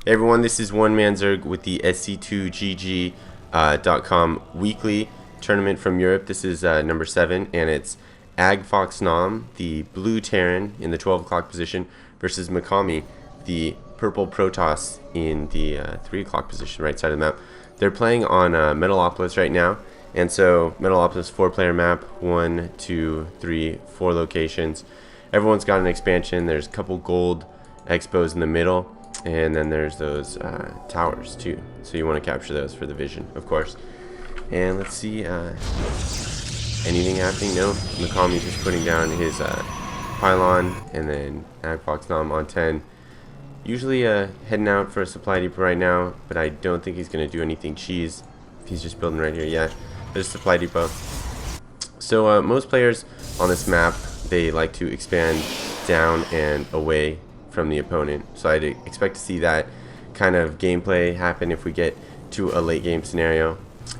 Hey everyone, this is OneManZerg with the SC2GG.com weekly tournament from Europe. This is number 7, and it's AgFoxGnom, the blue Terran in the 12 o'clock position, versus Mikami, the purple Protoss in the 3 o'clock position, right side of the map. They're playing on Metalopolis right now, and so Metalopolis 4-player map, 1, 2, 3, 4 locations. Everyone's got an expansion. There's a couple gold expos in the middle. And then there's those towers too, so you want to capture those for the vision, of course. And let's see, anything happening? No, Mikami's just putting down his pylon, and then AgFoxGnom on 10. Usually heading out for a supply depot right now, but I don't think he's going to do anything cheese. He's just building right here. Yeah, there's a supply depot. So most players on this map, they like to expand down and away from the opponent, so I'd expect to see that kind of gameplay happen if we get to a late game scenario.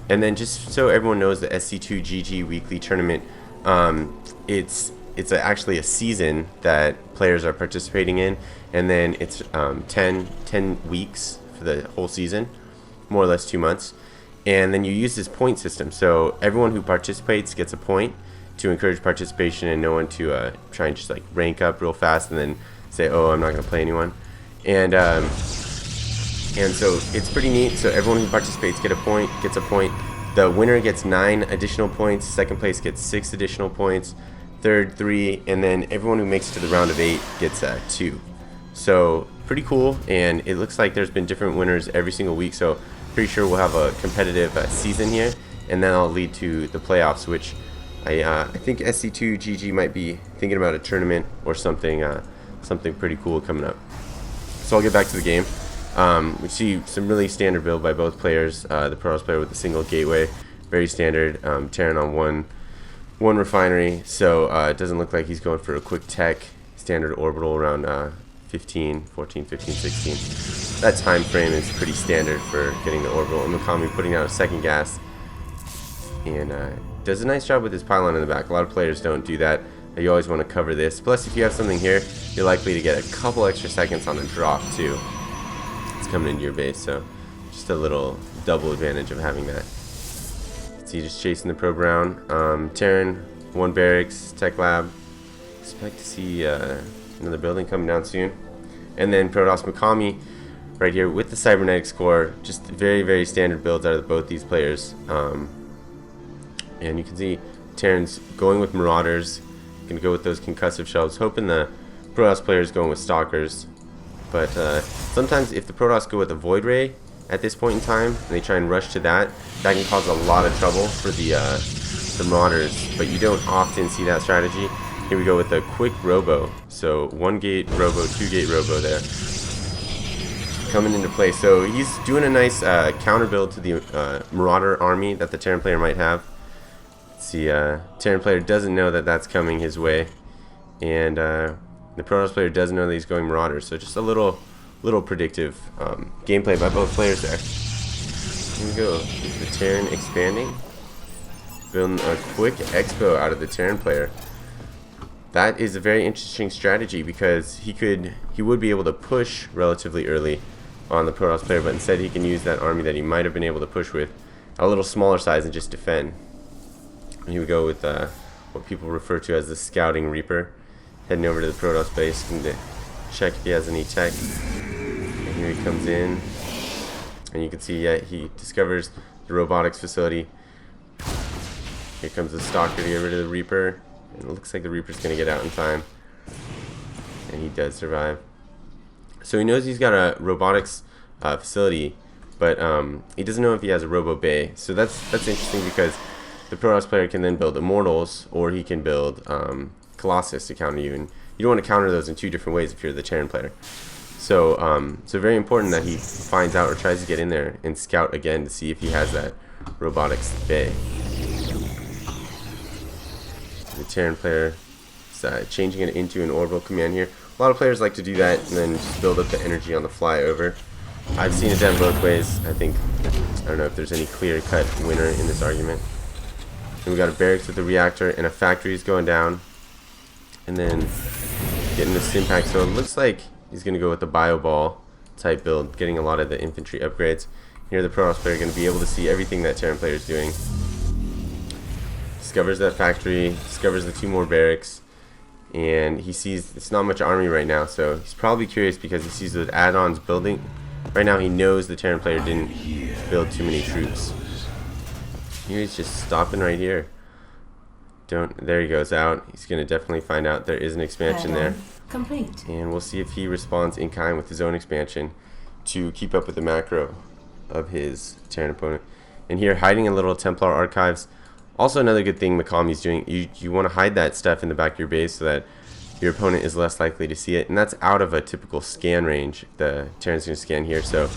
And then just so everyone knows, the SC2GG weekly tournament, it's actually a season that players are participating in, and then it's 10 weeks for the whole season, more or less 2 months. And then you use this point system, so everyone who participates gets a point to encourage participation and no one to try and just like rank up real fast and then say, oh, I'm not going to play anyone. And so it's pretty neat. So everyone who participates gets a point. The winner gets 9 additional points. Second place gets 6 additional points. Third, 3. And then everyone who makes it to the round of 8 gets 2. So pretty cool. And it looks like there's been different winners every single week. So pretty sure we'll have a competitive season here. And then I'll lead to the playoffs, which I think SC2GG might be thinking about a tournament or something. Something pretty cool coming up. So I'll get back to the game. We see some really standard build by both players. The Protoss player with a single gateway, very standard. Terran on one refinery, so it doesn't look like he's going for a quick tech. Standard orbital around 14, 15, 16. That time frame is pretty standard for getting the orbital. And Mikami putting out a second gas, and does a nice job with his pylon in the back. A lot of players don't do that. You always want to cover this. Plus, if you have something here, you're likely to get a couple extra seconds on a drop too. It's coming into your base, so just a little double advantage of having that. See, just chasing the probe around. Terran, 1 barracks, tech lab. Expect to see another building coming down soon. And then Protoss Mikami right here with the cybernetics core. Just very, very standard builds out of both these players. And you can see Terran's going with Marauders. Gonna go with those concussive shells, hoping the Protoss player is going with Stalkers. But sometimes if the Protoss go with a Void Ray at this point in time, and they try and rush to that, that can cause a lot of trouble for the Marauders. But you don't often see that strategy. Here we go with a quick Robo. So 1 gate Robo, 2 gate Robo there, coming into play. So he's doing a nice counter build to the Marauder army that the Terran player might have. See, Terran player doesn't know that that's coming his way, and the Protoss player doesn't know that he's going Marauders. So just a little predictive gameplay by both players there. Here we go, the Terran expanding, building a quick expo out of the Terran player. That is a very interesting strategy because he would be able to push relatively early on the Protoss player, but instead he can use that army that he might have been able to push with a little smaller size and just defend. Here we go with what people refer to as the Scouting Reaper, heading over to the Protoss base to check if he has any tech. And here he comes in, and you can see he discovers the robotics facility. Here comes the Stalker to get rid of the Reaper, and it looks like the Reaper's going to get out in time, and he does survive. So he knows he's got a robotics facility, but he doesn't know if he has a Robo Bay. So that's interesting because the Protoss player can then build Immortals, or he can build Colossus to counter you, and you don't want to counter those in 2 different ways if you're the Terran player. So, so very important that he finds out or tries to get in there and scout again to see if he has that robotics bay. The Terran player is changing it into an orbital command here. A lot of players like to do that and then just build up the energy on the fly over. I've seen it done both ways. I don't know if there's any clear-cut winner in this argument. And we got a barracks with a reactor, and a factory is going down. And then getting the Stimpack. So it looks like he's going to go with the bio ball type build, getting a lot of the infantry upgrades. Here the Protoss player going to be able to see everything that Terran player is doing. Discovers that factory, discovers the 2 more barracks, and he sees it's not much army right now, so he's probably curious because he sees the add-ons building. Right now he knows the Terran player didn't build too many troops. Here he's just stopping right here. There he goes out. He's going to definitely find out there is an expansion there. Complete. And we'll see if he responds in kind with his own expansion to keep up with the macro of his Terran opponent. And here, hiding in little Templar archives. Also another good thing Mikami's doing, you want to hide that stuff in the back of your base so that your opponent is less likely to see it. And that's out of a typical scan range. The Terran's going to scan here, so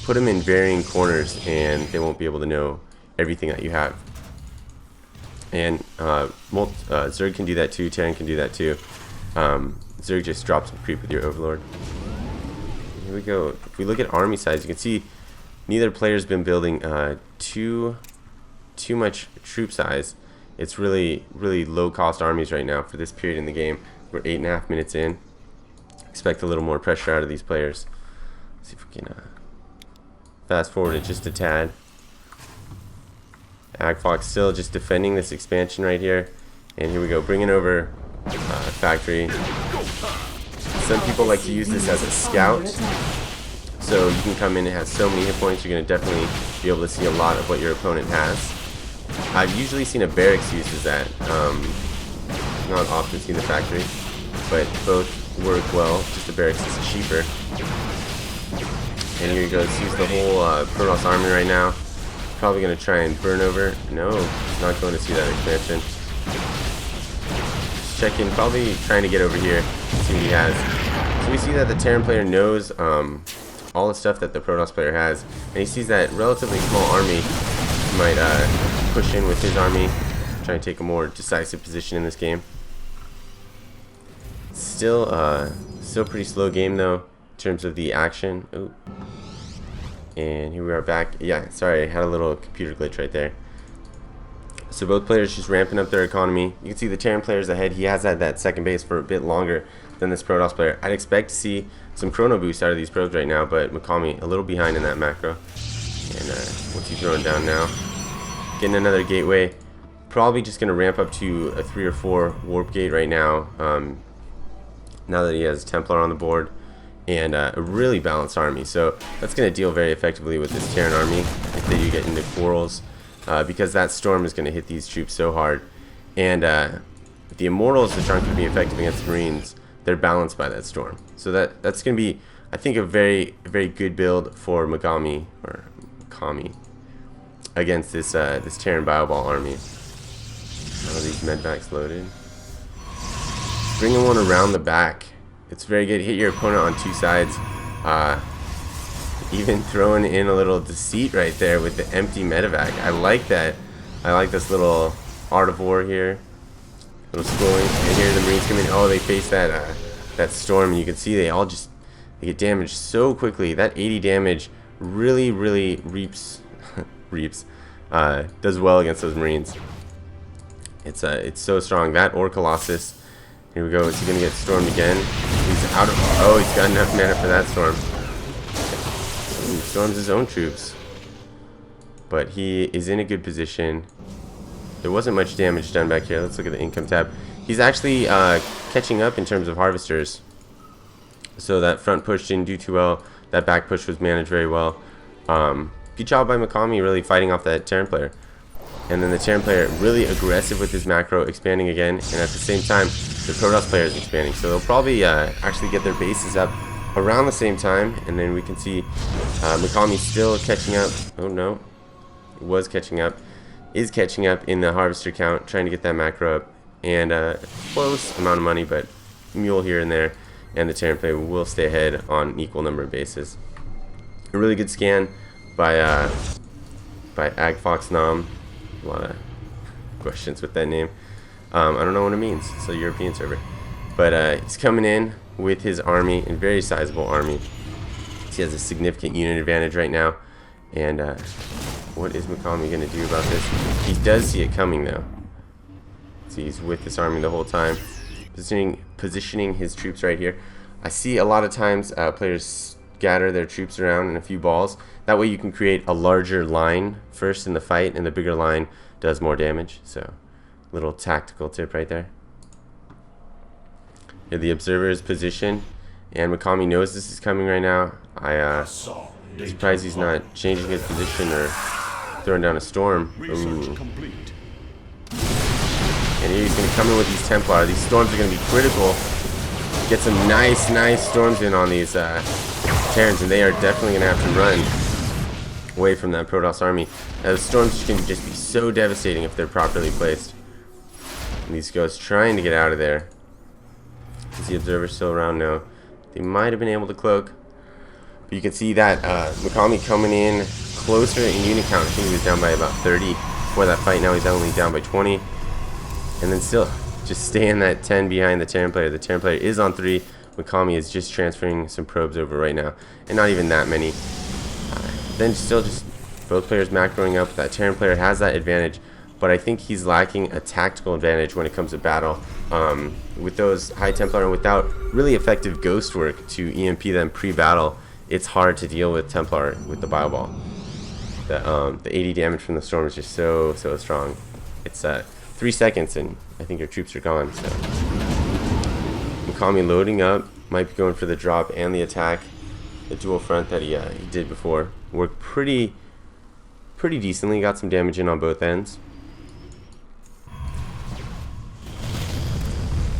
put them in varying corners and they won't be able to know everything that you have. And Zerg can do that too, Terran can do that too. Zerg just drops some creep with your Overlord. Here we go. If we look at army size, you can see neither player's been building too much troop size. It's really low cost armies right now for this period in the game. We're 8.5 minutes in. Expect a little more pressure out of these players. Let's see if we can fast forward it just a tad. AgFox still just defending this expansion right here. And here we go, bringing over factory. Some people like to use this as a scout. So you can come in and have so many hit points, you're going to definitely be able to see a lot of what your opponent has. I've usually seen a barracks used as that. Not often seen the factory, but both work well. Just the barracks is cheaper. And here he goes, use the whole Protoss army right now. Probably going to try and burn over. No, he's not going to see that expansion. Just checking, probably trying to get over here, see what he has. So we see that the Terran player knows all the stuff that the Protoss player has, and he sees that relatively small army. He might push in with his army, try and take a more decisive position in this game. Still pretty slow game though in terms of the action. Ooh. And here we are back. Yeah, sorry, I had a little computer glitch right there. So both players just ramping up their economy. You can see the Terran player's ahead. He has had that second base for a bit longer than this Protoss player. I'd expect to see some chrono boost out of these probes right now, but Mikami a little behind in that macro. And what's he throwing down now? Getting another gateway. Probably just going to ramp up to a 3 or 4 warp gate right now. Now that he has Templar on the board. And a really balanced army, so that's going to deal very effectively with this Terran army if they do get into quarrels, because that storm is going to hit these troops so hard. And the Immortals, which aren't going to be effective against Marines, they're balanced by that storm. So that's going to be, I think, a very good build for Mikami against this this Terran Bioball army. All these medvacs loaded. Bringing one around the back. It's very good. Hit your opponent on 2 sides. Even throwing in a little deceit right there with the empty medevac. I like that. I like this little art of war here. Little schooling. And here the Marines come in. Oh, they face that that storm. And you can see they get damaged so quickly. That 80 damage really reaps does well against those Marines. It's so strong. That or Colossus. Here we go. Is he going to get stormed again? He's out of... Oh, he's got enough mana for that storm. He storms his own troops. But he is in a good position. There wasn't much damage done back here. Let's look at the income tab. He's actually catching up in terms of harvesters. So that front push didn't do too well. That back push was managed very well. Good job by Mikami really fighting off that Terran player. And then the Terran player really aggressive with his macro, expanding again, and at the same time the Protoss player is expanding. So they'll probably actually get their bases up around the same time, and then we can see Mikami still catching up. Oh no, was catching up, is catching up in the harvester count, trying to get that macro up, and close amount of money, but mule here and there, and the Terran player will stay ahead on an equal number of bases. A really good scan by AgFoxGnom. A lot of questions with that name. I don't know what it means. It's a European server. But he's coming in with his army, a very sizable army. He has a significant unit advantage right now. And what is Mikami going to do about this? He does see it coming though. See, he's with this army the whole time. Positioning his troops right here. I see a lot of times players scatter their troops around in a few balls. That way you can create a larger line first in the fight, and the bigger line does more damage. So, little tactical tip right there. Here the observer is positioned, and Mikami knows this is coming right now. I'm surprised he's not changing his position or throwing down a storm. Ooh. And here he's going to come in with these Templar. These storms are going to be critical. Get some nice storms in on these Terrans, and they are definitely going to have to run away from that Protoss army. The storms can just be so devastating if they're properly placed. And these ghosts trying to get out of there. Is the observer still around? No. They might have been able to cloak. But you can see that Mikami coming in closer in unit count. I think he was down by about 30 before that fight. Now he's only down by 20. And then still just staying that 10 behind the Terran player. The Terran player is on 3. Mikami is just transferring some probes over right now. And not even that many. Then still just both players macroing up. That Terran player has that advantage. But I think he's lacking a tactical advantage when it comes to battle. With those high Templar and without really effective ghost work to EMP them pre-battle, it's hard to deal with Templar with the bio ball. The 80 damage from the storm is just so strong. It's 3 seconds and I think your troops are gone. So Mikami loading up, might be going for the drop and the attack. The dual front that he did before worked pretty decently. Got some damage in on both ends.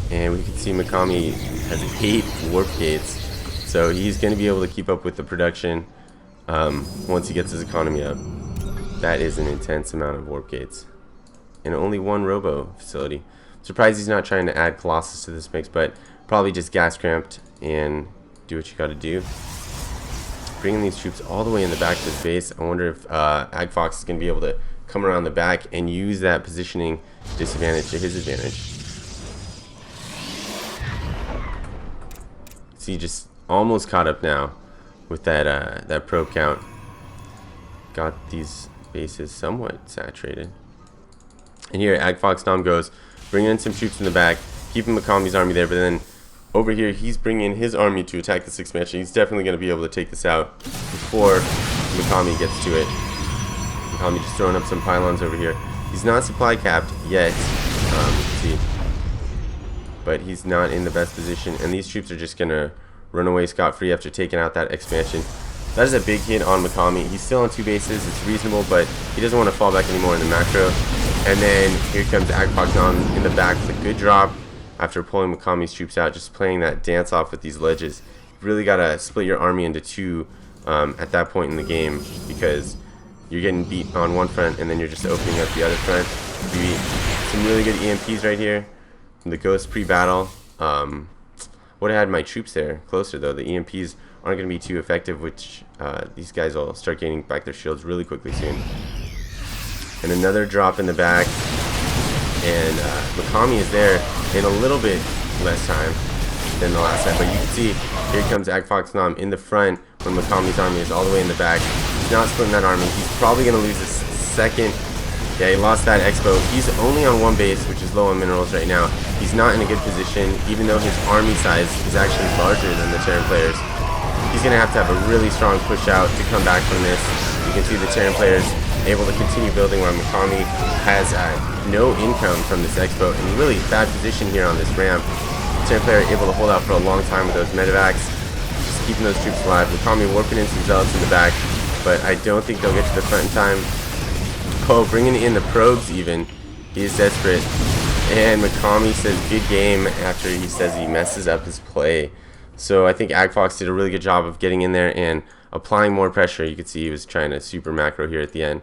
And we can see Mikami has 8 warp gates, so he's going to be able to keep up with the production once he gets his economy up. That is an intense amount of warp gates. And only 1 robo facility. Surprised he's not trying to add Colossus to this mix, but probably just gas cramped and do what you got to do. Bringing these troops all the way in the back of his base. I wonder if AgFox is going to be able to come around the back and use that positioning disadvantage to his advantage. He just almost caught up now with that probe count. Got these bases somewhat saturated. And here AgFoxGnom goes, bringing in some troops in the back, keeping Mikami's army there, but then over here he's bringing in his army to attack this expansion. He's definitely going to be able to take this out before Mikami gets to it. Mikami just throwing up some pylons over here. He's not supply capped yet. See. But he's not in the best position, and these troops are just gonna run away scot-free after taking out that expansion. That is a big hit on Mikami. He's still on 2 bases, it's reasonable, but he doesn't want to fall back anymore in the macro. And then here comes AgFoxGnom in the back with a good drop after pulling Mikami's troops out, just playing that dance off with these ledges. You've really got to split your army into 2 at that point in the game, because you're getting beat on one front and then you're just opening up the other front. Some really good EMPs right here. The ghost pre-battle. Would have had my troops there closer though. The EMPs aren't going to be too effective, which these guys will start gaining back their shields really quickly soon. And another drop in the back, and Mikami is there in a little bit less time than the last time, but you can see here comes AgFoxGnom in the front when Mikami's army is all the way in the back. He's not splitting that army. He's probably going to lose his second. Yeah, he lost that expo. He's only on 1 base, which is low on minerals right now. He's not in a good position, even though his army size is actually larger than the Terran players. He's going to have a really strong push out to come back from this. You can see the Terran players able to continue building while Mikami has no income from this expo. And really bad position here on this ramp. The Terran player able to hold out for a long time with those medevacs, just keeping those troops alive. Mikami warping in some zealots in the back, but I don't think they'll get to the front in time. Oh, bringing in the probes even. He is desperate. And Mikami says good game after he says he messes up his play. So I think AgFox did a really good job of getting in there and applying more pressure. You could see he was trying to super macro here at the end.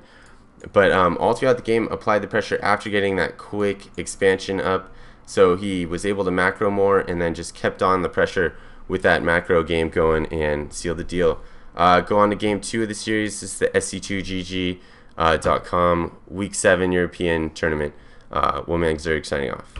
But all throughout the game, applied the pressure after getting that quick expansion up. So he was able to macro more and then just kept on the pressure with that macro game going and sealed the deal. Go on to game 2 of the series. This is the SC2GG.com Week 7 European Tournament. OneManZerg signing off.